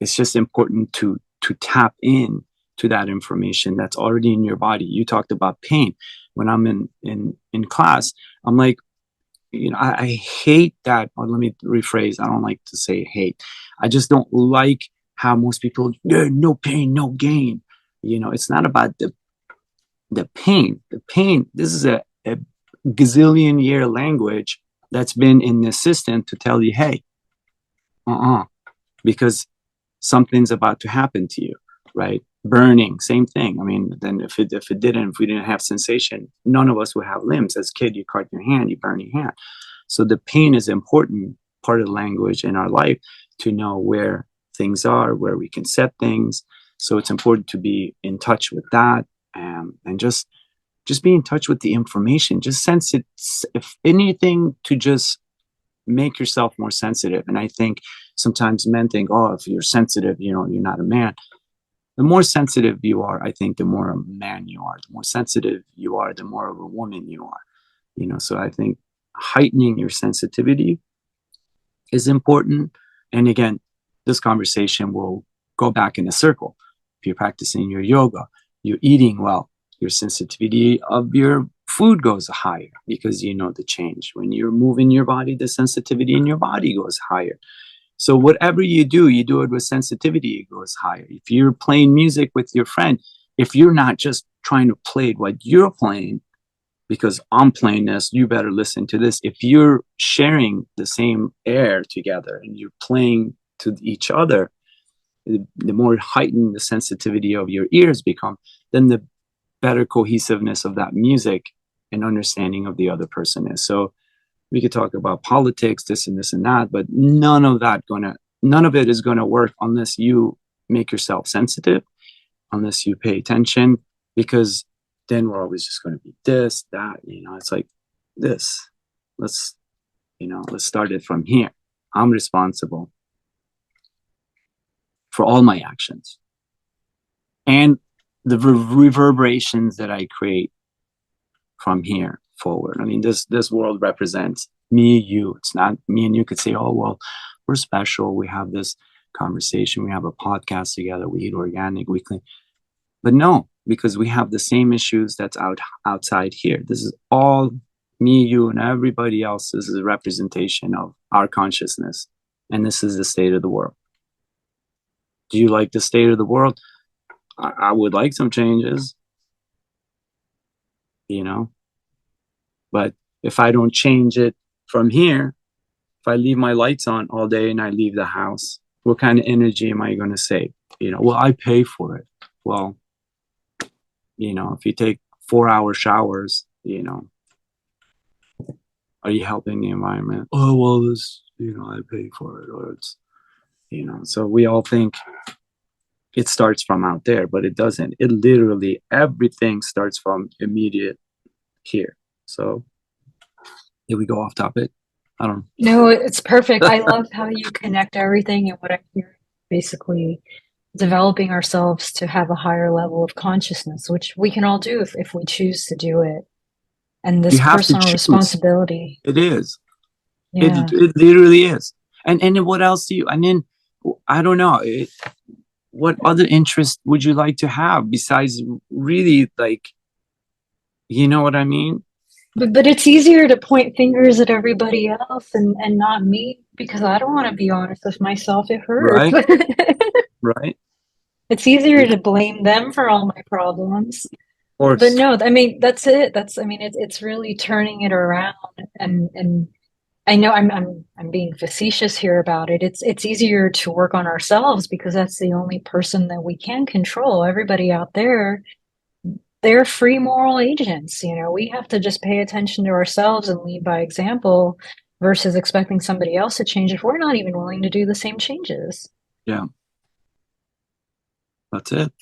it's just important to tap in to that information that's already in your body. You talked about pain. When I'm in class, I'm like, I hate that. Or let me rephrase. I don't like to say hate. I just don't like how most people, yeah, no pain, no gain. It's not about the pain. The pain. This is a gazillion year language that's been in the system to tell you, hey, because something's about to happen to you, right? Burning, same thing. I mean, then if we didn't have sensation, none of us would have limbs. As a kid, you cut your hand, you burn your hand. So the pain is important part of the language in our life to know where things are, where we can set things. So it's important to be in touch with that, and just be in touch with the information. Just sense it, if anything, to just make yourself more sensitive. And I think sometimes men think, oh, if you're sensitive, you're not a man. The more sensitive you are, I think the more a man you are. The more sensitive you are, the more of a woman you are. So I think heightening your sensitivity is important. And again, this conversation will go back in a circle. If you're practicing your yoga, you're eating well, your sensitivity of your food goes higher because the change. When you're moving your body, the sensitivity in your body goes higher. So whatever you do it with sensitivity, it goes higher. If you're playing music with your friend, if you're not just trying to play what you're playing, because I'm playing this, you better listen to this. If you're sharing the same air together and you're playing to each other, the more heightened the sensitivity of your ears become, then the better cohesiveness of that music and understanding of the other person is. So we could talk about politics, this and this and that, but none of it is gonna work unless you make yourself sensitive, unless you pay attention, because then we're always just gonna be this, that, it's like this. Let's start it from here. I'm responsible for all my actions and the reverberations that I create from here forward. I mean, this world represents me, you. It's not me and you could say, oh, well, we're special. We have this conversation. We have a podcast together. We eat organic weekly. But no, because we have the same issues that's outside here. This is all me, you, and everybody else. This is a representation of our consciousness. And this is the state of the world. Do you like the state of the world? I would like some changes, but if I don't change it from here, if I leave my lights on all day and I leave the house, what kind of energy am I going to save? Well, I pay for it. Well, if you take 4-hour showers, are you helping the environment? Oh, well, this, I pay for it, or it's, so we all think it starts from out there, but it doesn't. It literally, everything starts from immediate here. So did we go off topic? I don't know. No, it's perfect. I love how you connect everything and what I'm hearing, basically developing ourselves to have a higher level of consciousness, which we can all do if we choose to do it. And You this have to personal choose. responsibility. It is. Yeah. It literally is. And then what else do you, and then I don't know, what other interest would you like to have besides really, like, you know what I mean? But it's easier to point fingers at everybody else and not me because I don't want to be honest with myself. It hurts. Right? Right? It's easier Yeah, to blame them for all my problems. of But course. no, I mean, that's it. I mean, it's really turning it around. And I know I'm being facetious here about it. It's easier to work on ourselves because that's the only person that we can control. Everybody out there, they're free moral agents. We have to just pay attention to ourselves and lead by example versus expecting somebody else to change if we're not even willing to do the same changes. Yeah, that's it.